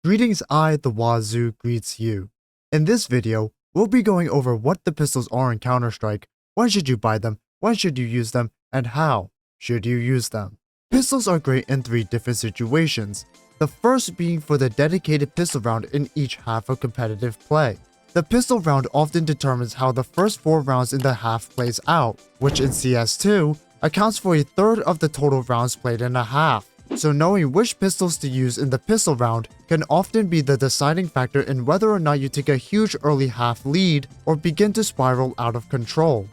Greetings, the Wa Tzu greets you. In this video, we'll be going over what the pistols are in Counter-Strike, when should you buy them, when should you use them, and how should you use them. Pistols are great in 3 different situations, the first being for the dedicated pistol round in each half of competitive play. The pistol round often determines how the first 4 rounds in the half plays out, which in CS2 accounts for a third of the total rounds played in a half. So knowing which pistols to use in the pistol round can often be the deciding factor in whether or not you take a huge early half lead or begin to spiral out of control.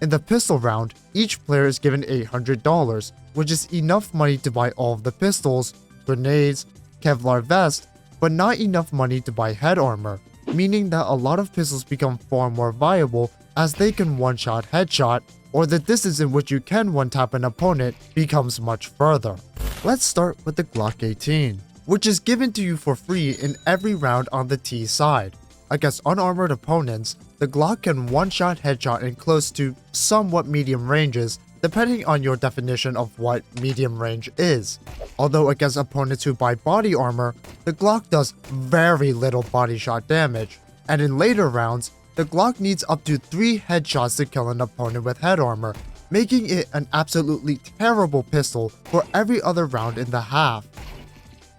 In the pistol round, each player is given $800, which is enough money to buy all of the pistols, grenades, Kevlar vest, but not enough money to buy head armor, meaning that a lot of pistols become far more viable as they can one-shot headshot, or the distance in which you can one-tap an opponent becomes much further. Let's start with the Glock 18, which is given to you for free in every round on the T side. Against unarmored opponents, the Glock can one-shot headshot in close to somewhat medium ranges, depending on your definition of what medium range is. Although against opponents who buy body armor, the Glock does very little body shot damage, and in later rounds, the Glock needs up to 3 headshots to kill an opponent with head armor, making it an absolutely terrible pistol for every other round in the half.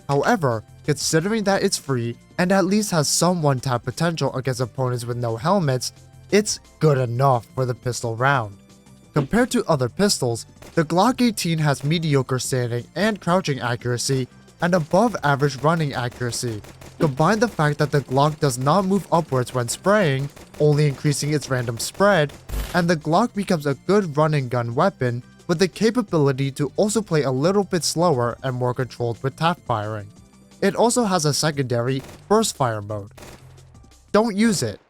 However, considering that it's free and at least has some one-tap potential against opponents with no helmets, it's good enough for the pistol round. Compared to other pistols, the Glock 18 has mediocre standing and crouching accuracy and above average running accuracy. Combine the fact that the Glock does not move upwards when spraying, only increasing its random spread, and the Glock becomes a good run and gun weapon with the capability to also play a little bit slower and more controlled with tap firing. It also has a secondary burst fire mode. Don't use it.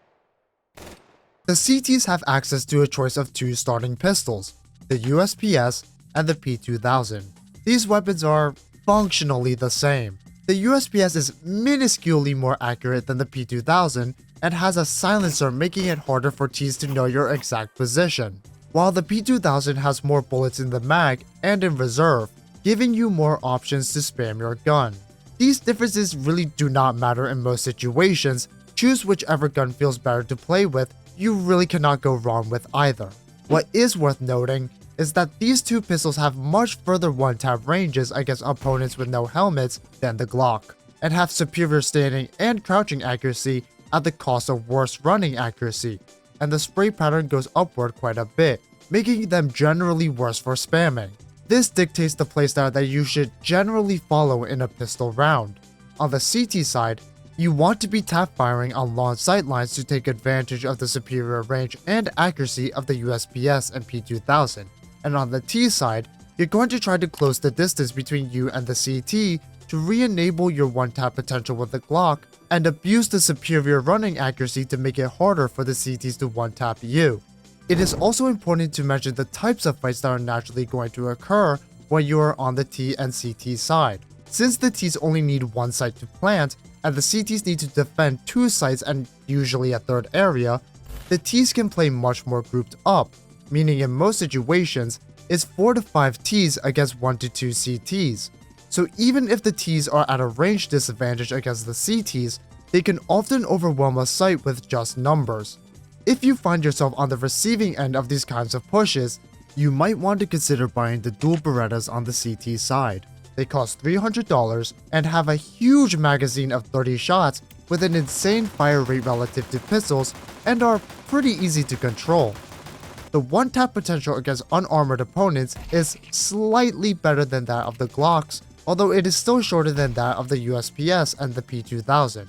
The CTs have access to a choice of 2 starting pistols, the USP-S and the P2000. These weapons are functionally the same. The USP-S is minusculely more accurate than the P2000 and has a silencer making it harder for Ts to know your exact position, while the P2000 has more bullets in the mag and in reserve, giving you more options to spam your gun. These differences really do not matter in most situations. Choose whichever gun feels better to play with, you really cannot go wrong with either. What is worth noting is that these 2 pistols have much further one-tap ranges against opponents with no helmets than the Glock, and have superior standing and crouching accuracy at the cost of worse running accuracy, and the spray pattern goes upward quite a bit, making them generally worse for spamming. This dictates the playstyle that you should generally follow in a pistol round. On the CT side, you want to be tap firing on long sight lines to take advantage of the superior range and accuracy of the USPS and P2000. And on the T side, you're going to try to close the distance between you and the CT to re-enable your one-tap potential with the Glock and abuse the superior running accuracy to make it harder for the CTs to one-tap you. It is also important to mention the types of fights that are naturally going to occur when you are on the T and CT side. Since the Ts only need 1 site to plant, and the CTs need to defend 2 sites and usually a 3rd area, the Ts can play much more grouped up, meaning in most situations, it's 4 to 5 Ts against 1 to 2 CTs. So even if the Ts are at a range disadvantage against the CTs, they can often overwhelm a site with just numbers. If you find yourself on the receiving end of these kinds of pushes, you might want to consider buying the dual Berettas on the CT side. They cost $300 and have a huge magazine of 30 shots with an insane fire rate relative to pistols and are pretty easy to control. The one-tap potential against unarmored opponents is slightly better than that of the Glocks, although it is still shorter than that of the USPS and the P2000.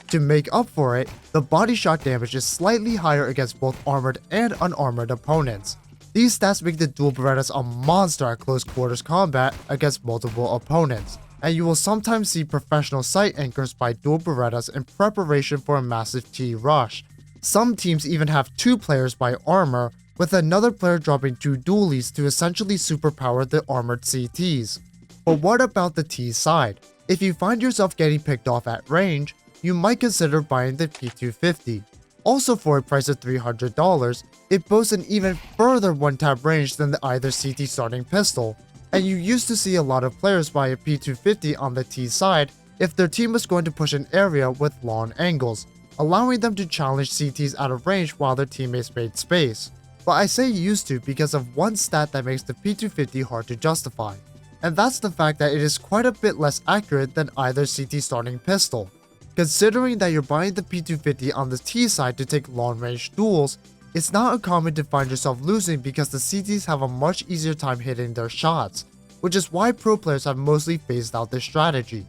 To make up for it, the body shot damage is slightly higher against both armored and unarmored opponents. These stats make the dual Berettas a monster at close quarters combat against multiple opponents, and you will sometimes see professional sight anchors buy dual Berettas in preparation for a massive T rush. Some teams even have 2 players buy armor, with another player dropping 2 dualies to essentially superpower the armored CTs. But what about the T side? If you find yourself getting picked off at range, you might consider buying the P250. Also for a price of $300, it boasts an even further one-tap range than the either CT starting pistol, and you used to see a lot of players buy a P250 on the T side if their team was going to push an area with long angles, allowing them to challenge CTs out of range while their teammates made space. But I say used to because of one stat that makes the P250 hard to justify, and that's the fact that it is quite a bit less accurate than either CT starting pistol. Considering that you're buying the P250 on the T side to take long range duels, it's not uncommon to find yourself losing because the CTs have a much easier time hitting their shots, which is why pro players have mostly phased out this strategy.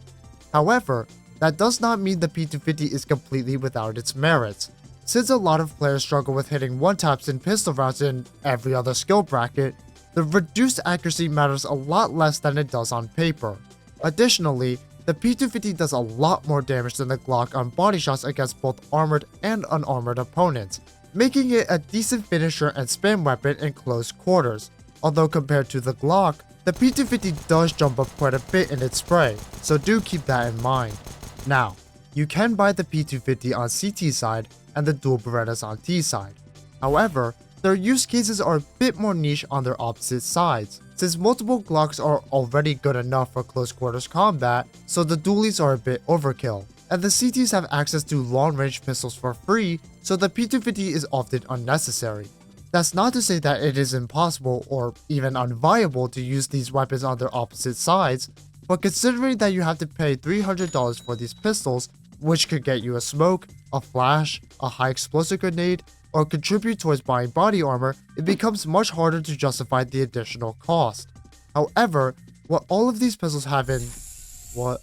However, that does not mean the P250 is completely without its merits. Since a lot of players struggle with hitting one-taps in pistol rounds in every other skill bracket, the reduced accuracy matters a lot less than it does on paper. Additionally, the P250 does a lot more damage than the Glock on body shots against both armored and unarmored opponents, making it a decent finisher and spam weapon in close quarters. Although compared to the Glock, the P250 does jump up quite a bit in its spray, so do keep that in mind. Now, you can buy the P250 on CT side and the dual Berettas on T side. However, their use cases are a bit more niche on their opposite sides, since multiple Glocks are already good enough for close quarters combat, so the dualies are a bit overkill. And the CTs have access to long-range pistols for free, so the P250 is often unnecessary. That's not to say that it is impossible or even unviable to use these weapons on their opposite sides, but considering that you have to pay $300 for these pistols, which could get you a smoke, a flash, a high explosive grenade, or contribute towards buying body armor, it becomes much harder to justify the additional cost. However, what all of these pistols have in... what?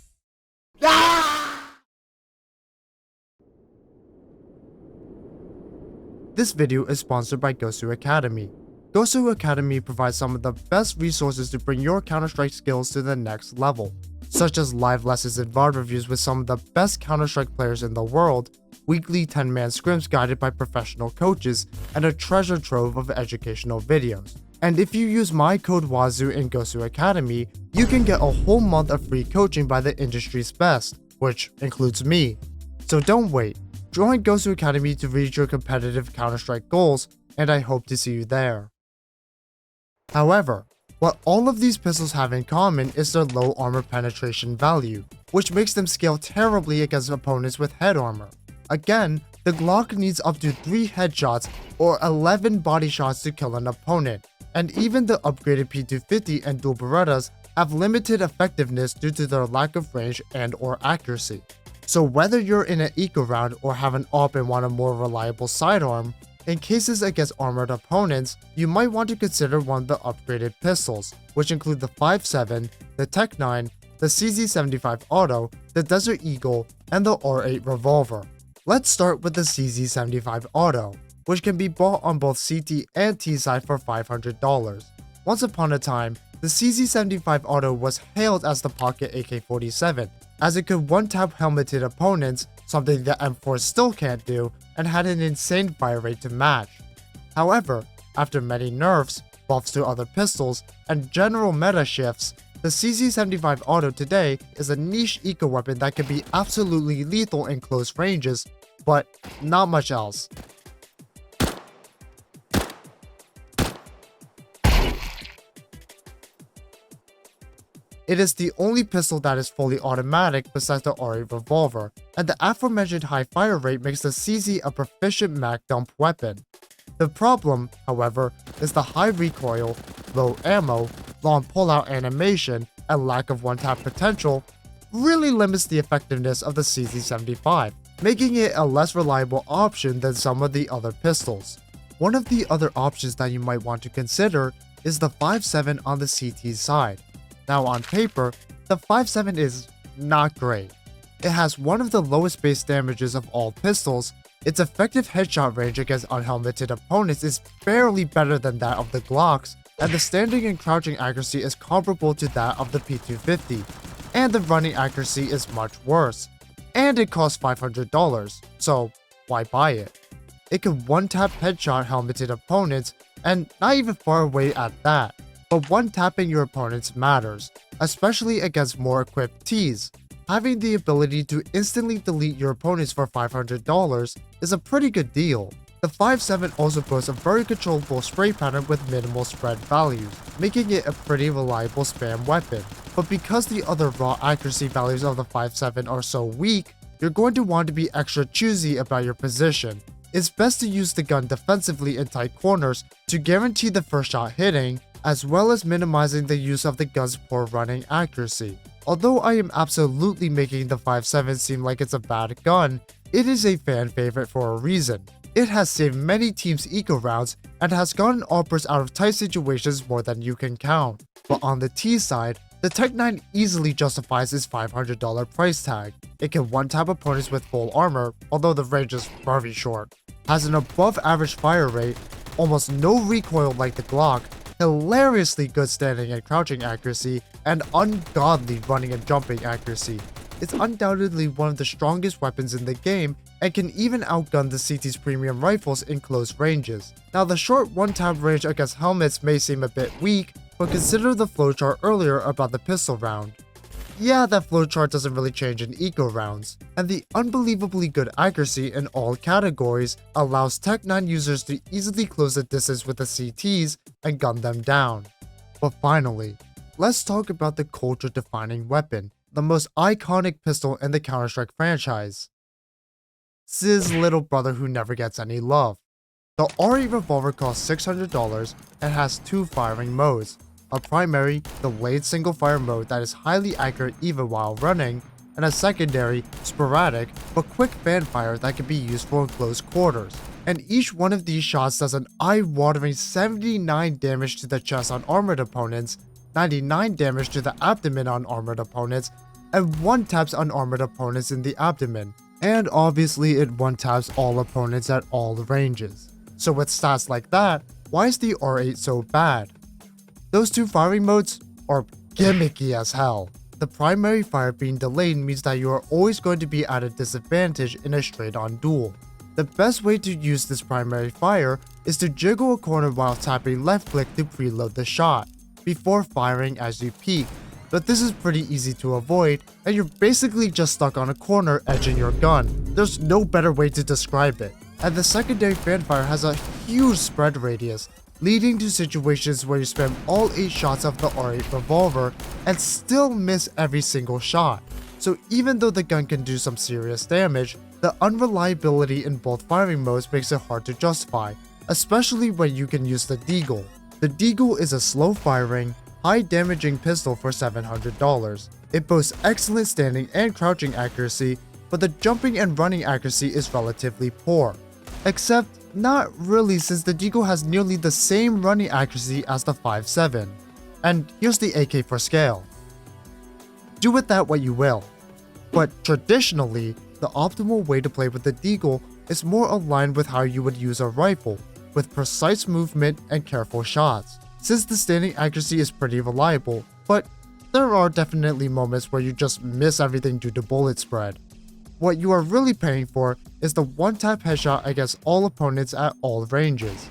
This video is sponsored by Gosu Academy. Gosu Academy provides some of the best resources to bring your Counter-Strike skills to the next level, such as live lessons and VOD reviews with some of the best Counter-Strike players in the world, weekly 10-man scrims guided by professional coaches, and a treasure trove of educational videos. And if you use my code Wa Tzu in Gosu Academy, you can get a whole month of free coaching by the industry's best, which includes me. So don't wait. Join Gosu Academy to reach your competitive Counter-Strike goals, and I hope to see you there. However, what all of these pistols have in common is their low armor penetration value, which makes them scale terribly against opponents with head armor. Again, the Glock needs up to 3 headshots or 11 body shots to kill an opponent, and even the upgraded P250 and dual Berettas have limited effectiveness due to their lack of range and or accuracy. So whether you're in an eco round or have an AWP and want a more reliable sidearm, in cases against armored opponents, you might want to consider one of the upgraded pistols, which include the 5.7, the Tech 9, the CZ75 Auto, the Desert Eagle, and the R8 Revolver. Let's start with the CZ75 Auto, which can be bought on both CT and T side for $500. Once upon a time, the CZ75 Auto was hailed as the pocket AK-47, as it could one-tap helmeted opponents, something that M4 still can't do, and had an insane fire rate to match. However, after many nerfs, buffs to other pistols, and general meta shifts, the CZ75 Auto today is a niche eco weapon that can be absolutely lethal in close ranges, but not much else. It is the only pistol that is fully automatic besides the R8 Revolver, and the aforementioned high fire rate makes the CZ a proficient mag dump weapon. The problem, however, is the high recoil, low ammo, long pullout animation, and lack of one-tap potential really limits the effectiveness of the CZ75, making it a less reliable option than some of the other pistols. One of the other options that you might want to consider is the 5.7 on the CT side. Now on paper, the 5.7 is not great. It has one of the lowest base damages of all pistols, its effective headshot range against unhelmeted opponents is barely better than that of the Glocks, and the standing and crouching accuracy is comparable to that of the P250, and the running accuracy is much worse. And it costs $500, so why buy it? It can one-tap headshot helmeted opponents, and not even far away at that. But one-tapping your opponents matters, especially against more equipped Ts. Having the ability to instantly delete your opponents for $500 is a pretty good deal. The 5.7 also boasts a very controllable spray pattern with minimal spread values, making it a pretty reliable spam weapon. but because the other raw accuracy values of the 5.7 are so weak, you're going to want to be extra choosy about your position. It's best to use the gun defensively in tight corners to guarantee the first shot hitting, as well as minimizing the use of the gun's poor running accuracy. Although I am absolutely making the 5.7 seem like it's a bad gun, it is a fan favorite for a reason. It has saved many teams' eco rounds and has gotten AWPers out of tight situations more than you can count. But on the T side, the Tech-9 easily justifies its $500 price tag. It can one-tap opponents with full armor, although the range is very short. Has an above average fire rate, almost no recoil like the Glock, hilariously good standing and crouching accuracy, and ungodly running and jumping accuracy. It's undoubtedly one of the strongest weapons in the game and can even outgun the CT's premium rifles in close ranges. Now the short one-tap range against helmets may seem a bit weak, but consider the flowchart earlier about the pistol round. Yeah, that flowchart doesn't really change in eco rounds, and the unbelievably good accuracy in all categories allows Tech-9 users to easily close the distance with the CTs and gun them down. But finally, let's talk about the culture-defining weapon, the most iconic pistol in the Counter-Strike franchise. Z's little brother who never gets any love. The R8 Revolver costs $600 and has two firing modes. A primary, delayed single-fire mode that is highly accurate even while running, and a secondary, sporadic, but quick fanfire that can be used for close quarters. And each one of these shots does an eye-watering 79 damage to the chest on armored opponents, 99 damage to the abdomen on armored opponents, and 1 taps unarmored opponents in the abdomen. And obviously it 1-taps all opponents at all ranges. So with stats like that, why is the R8 so bad? Those two firing modes are gimmicky as hell. The primary fire being delayed means that you are always going to be at a disadvantage in a straight-on duel. The best way to use this primary fire is to jiggle a corner while tapping left click to preload the shot, before firing as you peek. But this is pretty easy to avoid, and you're basically just stuck on a corner edging your gun. There's no better way to describe it. And the secondary fanfire has a huge spread radius, leading to situations where you spam all 8 shots of the R8 Revolver and still miss every single shot. So even though the gun can do some serious damage, the unreliability in both firing modes makes it hard to justify, especially when you can use the Deagle. The Deagle is a slow firing, high damaging pistol for $700. It boasts excellent standing and crouching accuracy, but the jumping and running accuracy is relatively poor. Except not really, since the Deagle has nearly the same running accuracy as the 5.7. And here's the AK for scale. Do with that what you will. But traditionally, the optimal way to play with the Deagle is more aligned with how you would use a rifle, with precise movement and careful shots, since the standing accuracy is pretty reliable, but there are definitely moments where you just miss everything due to bullet spread. What you are really paying for is the one-tap headshot against all opponents at all ranges.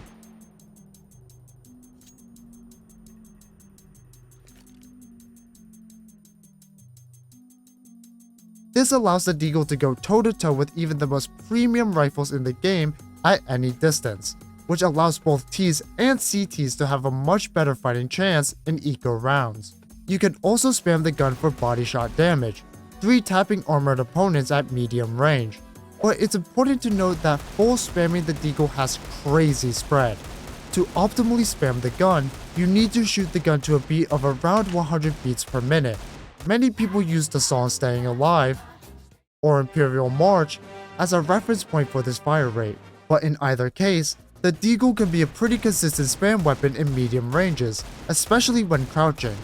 This allows the Deagle to go toe-to-toe with even the most premium rifles in the game at any distance, which allows both Ts and CTs to have a much better fighting chance in eco rounds. You can also spam the gun for body shot damage, 3-tapping armored opponents at medium range. But it's important to note that full spamming the Deagle has crazy spread. To optimally spam the gun, you need to shoot the gun to a beat of around 100 beats per minute. Many people use the song Staying Alive or Imperial March as a reference point for this fire rate, but in either case, the Deagle can be a pretty consistent spam weapon in medium ranges, especially when crouching.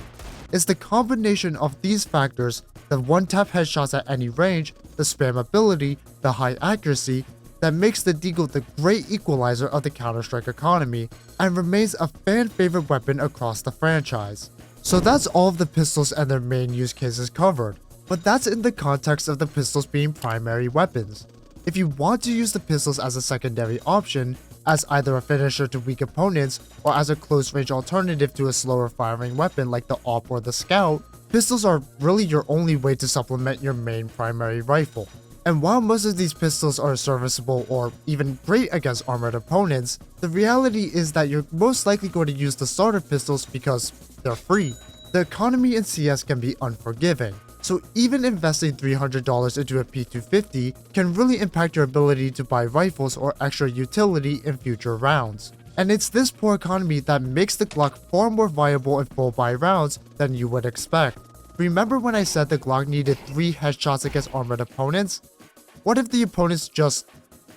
It's the combination of these factors, the one-tap headshots at any range, the spammability, the high accuracy, that makes the Deagle the great equalizer of the Counter-Strike economy and remains a fan-favorite weapon across the franchise. So that's all of the pistols and their main use cases covered, but that's in the context of the pistols being primary weapons. If you want to use the pistols as a secondary option, as either a finisher to weak opponents or as a close-range alternative to a slower firing weapon like the AWP or the Scout, pistols are really your only way to supplement your main primary rifle. And while most of these pistols are serviceable or even great against armored opponents, the reality is that you're most likely going to use the starter pistols because they're free. The economy in CS can be unforgiving, so even investing $300 into a P250 can really impact your ability to buy rifles or extra utility in future rounds. And it's this poor economy that makes the Glock far more viable in full buy rounds than you would expect. Remember when I said the Glock needed 3 headshots against armored opponents? What if the opponents just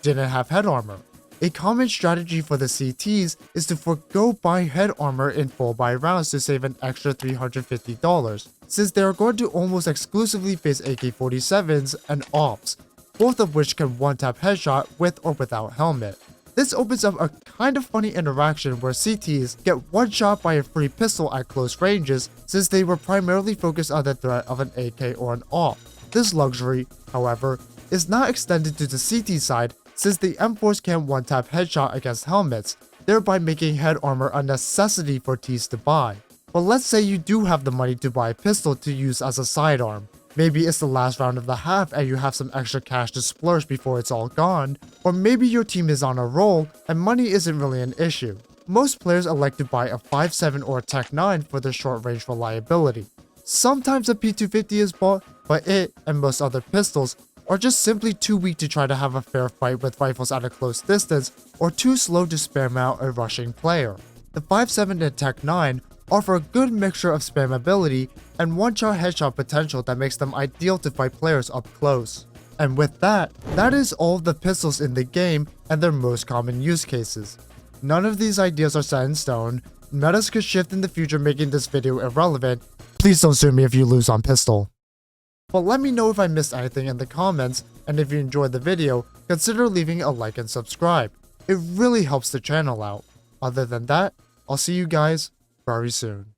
didn't have head armor? A common strategy for the CTs is to forgo buying head armor in full buy rounds to save an extra $350, since they are going to almost exclusively face AK-47s and AWPs, both of which can one-tap headshot with or without helmet. This opens up a kind of funny interaction where CTs get one shot by a free pistol at close ranges since they were primarily focused on the threat of an AK or an AWP. This luxury, however, is not extended to the CT side since the M4s can't one-tap headshot against helmets, thereby making head armor a necessity for Ts to buy. But let's say you do have the money to buy a pistol to use as a sidearm. Maybe it's the last round of the half and you have some extra cash to splurge before it's all gone, or maybe your team is on a roll and money isn't really an issue. Most players elect to buy a 5.7 or a Tech 9 for their short range reliability. Sometimes a P250 is bought, but it, and most other pistols, are just simply too weak to try to have a fair fight with rifles at a close distance, or too slow to spam out a rushing player. The 5.7 and Tech 9 offer a good mixture of spammability and one-shot headshot potential that makes them ideal to fight players up close. And with that is all of the pistols in the game and their most common use cases. None of these ideas are set in stone. Metas could shift in the future, making this video irrelevant. Please don't sue me if you lose on pistol. But let me know if I missed anything in the comments, and if you enjoyed the video, consider leaving a like and subscribe. It really helps the channel out. Other than that, I'll see you guys very soon.